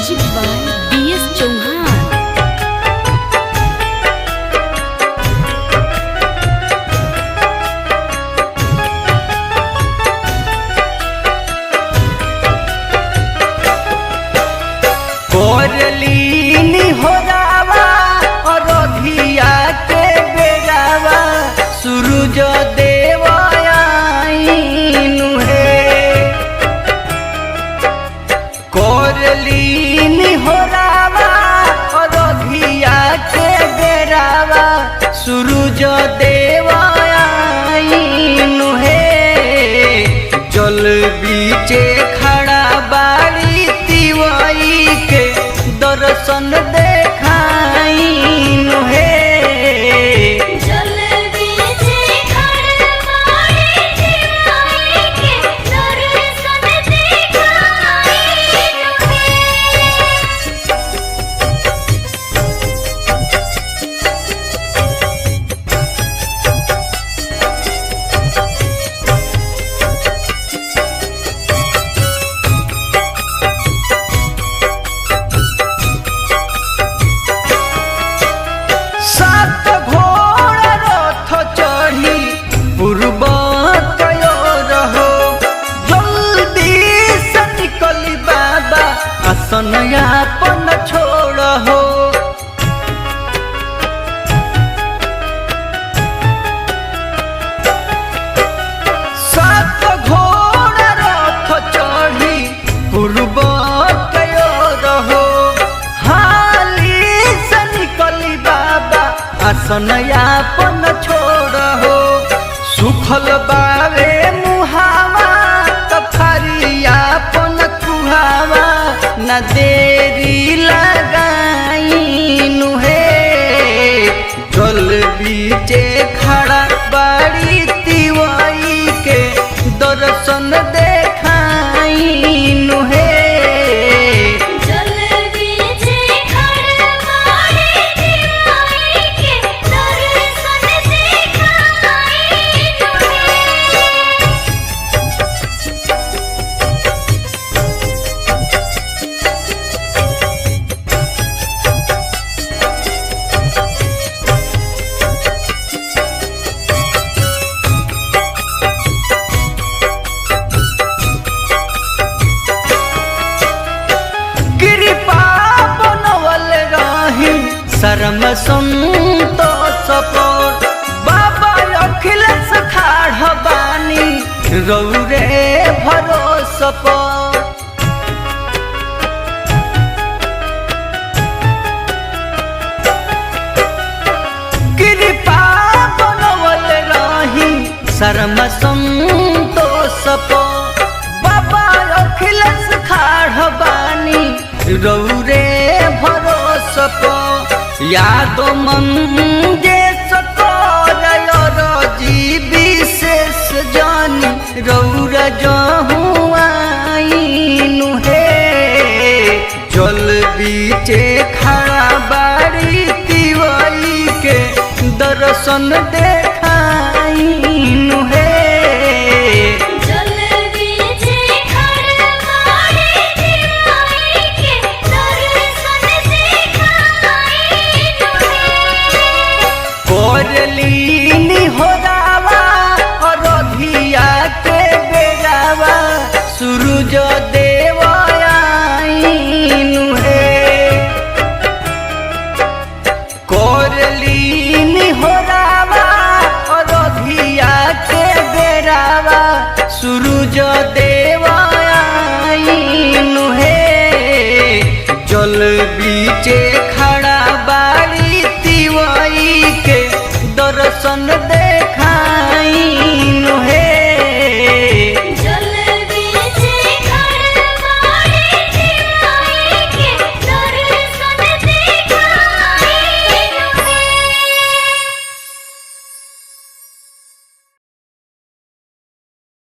Music by DS Chauhan. कोरलीनी हो रावा और अधिया के बेरावा सूरज देव आईनु है। कोरलीनी हो रावा और अधिया के बेरावा सूरज देव आईनु है। जल बीचे खड़ा बाड़ी तिवाई के दर्शन देखाईनु है। जल बीचे खड़ा बाड़ी तिवाई के दर्शन देखाईनु है। सात घोड़ा रथ चढ़ी पूर्व कयो रहो। जल्दी से निकली बाबा आसन यापन छोड़ हो। सात घोड़ा रथ चढ़ी पूर्व कयो रहो। हाली से निकली बाबा आसन यापन छोड़ हो। सुखल बावे मुहावा तफारी यापन कुहावा न देरी लगाईनु है। जल बीचे खड़ा बाड़ी तिवाई के दर्शन देखाईनु है। जल बीचे खड़ा बाड़ी तिवाई के दर्शन देखाईनु है। कृपा बनवल रही शर्म संतोष पर। बाबा अखिलेश ठाढ़ बानी रौरे भरोस पर। कृपा बनवल रही शर्म संतोष पर। बाबा अखिलेश ठाढ़ बानी रौरे भरोस पर। यादो मंजेश जी विशेष जानी रौरा जहुआईनु है। जल बीचे खड़ा बाड़ी तिवाई के दर्शन दे